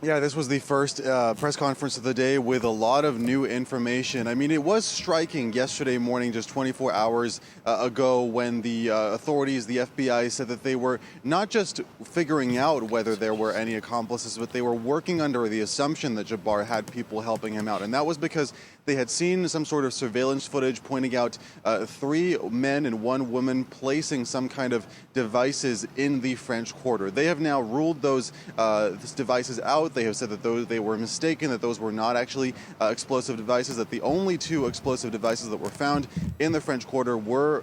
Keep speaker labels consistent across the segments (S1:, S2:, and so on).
S1: Yeah, this was the first press conference of the day with a lot of new information. I mean, it was striking yesterday morning, just 24 hours ago, when the authorities, the FBI, said that they were not just figuring out whether there were any accomplices, but they were working under the assumption that Jabbar had people helping him out. And that was because they had seen some sort of surveillance footage pointing out 3 men and 1 woman placing some kind of devices in the French Quarter. They have now ruled those devices out. They have said that they were mistaken, that those were not actually explosive devices, that the only 2 explosive devices that were found in the French Quarter were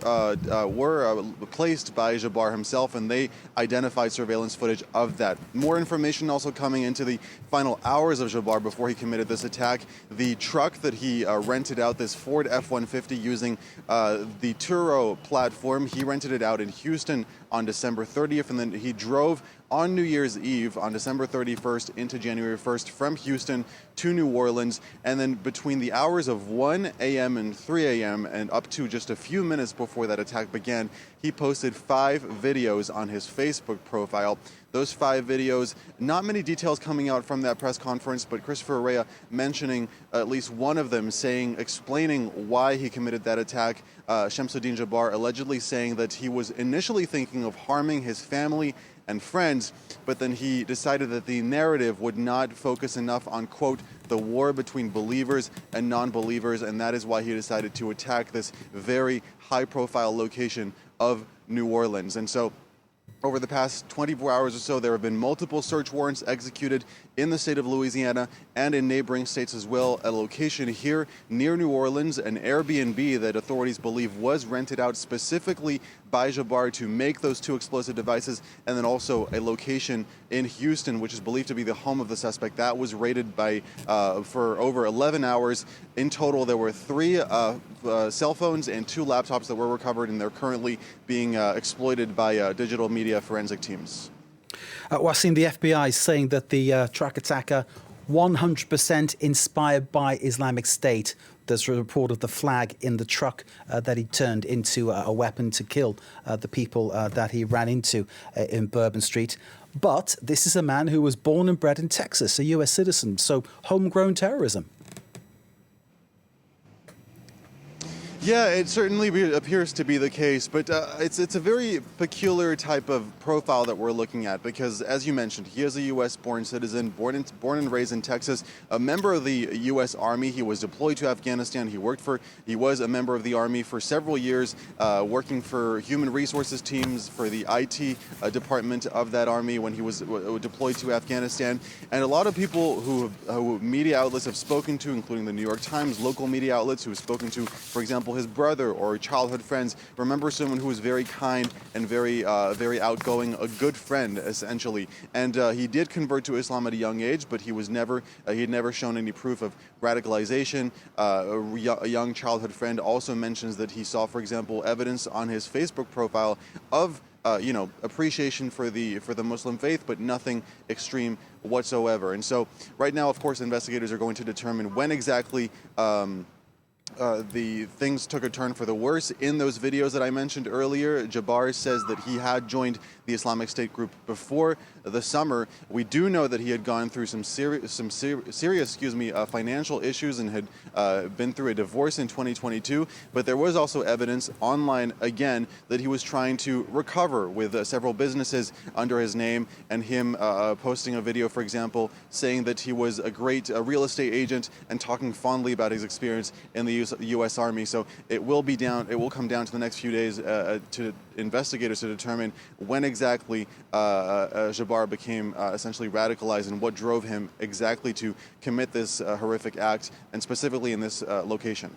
S1: placed by Jabbar himself, and they identified surveillance footage of that. More information also coming into the final hours of Jabbar before he committed this attack. The truck that he rented out, this Ford F-150 using the Turo platform, he rented it out in Houston on December 30th, and then he drove on New Year's Eve on December 31st into January 1st from Houston to New Orleans. And then between the hours of 1 a.m. and 3 a.m. and up to just a few minutes before that attack began, he posted 5 videos on his Facebook profile. Those 5 videos, not many details coming out from that press conference, but Christopher Araya mentioning at least one of them, explaining why he committed that attack. Shamsud-Din Jabbar allegedly saying that he was initially thinking of harming his family and friends, but then he decided that the narrative would not focus enough on, quote, the war between believers and non-believers, and that is why he decided to attack this very high-profile location of New Orleans. And so over the past 24 hours or so, there have been multiple search warrants executed in the state of Louisiana and in neighboring states as well. A location here near New Orleans, an Airbnb that authorities believe was rented out specifically by Jabbar to make those 2 explosive devices, and then also a location in Houston, which is believed to be the home of the suspect. That was raided for over 11 hours. In total, there were 3 cell phones and 2 laptops that were recovered, and they're currently being exploited by digital media forensic teams.
S2: Wasim, the FBI is saying that the truck attacker 100% inspired by Islamic State. There's a report of the flag in the truck that he turned into a weapon to kill the people that he ran into in Bourbon Street. But this is a man who was born and bred in Texas, a U.S. citizen, so homegrown terrorism.
S1: Yeah, it certainly appears to be the case, but it's a very peculiar type of profile that we're looking at because, as you mentioned, he is a U.S.-born citizen, born and raised in Texas, a member of the U.S. Army. He was deployed to Afghanistan. He was a member of the Army for several years, working for human resources teams for the IT department of that Army when he was deployed to Afghanistan. And a lot of people who media outlets have spoken to, including the New York Times, local media outlets who have spoken to, for example, his brother or childhood friends, remember someone who was very kind and very outgoing, a good friend essentially. And he did convert to Islam at a young age, but he had never shown any proof of radicalization. A young childhood friend also mentions that he saw, for example, evidence on his Facebook profile of appreciation for the Muslim faith, but nothing extreme whatsoever. And so right now, of course, investigators are going to determine when exactly the things took a turn for the worse. In those videos that I mentioned earlier, Jabbar says that he had joined the Islamic State group before the summer. We do know that he had gone through some serious financial issues and had been through a divorce in 2022. But there was also evidence online, again, that he was trying to recover with several businesses under his name, and him posting a video, for example, saying that he was a great real estate agent and talking fondly about his experience in the U.S. Army. So it will come down to the next few days to investigators to determine when exactly Jabbar became essentially radicalized and what drove him exactly to commit this horrific act, and specifically in this location.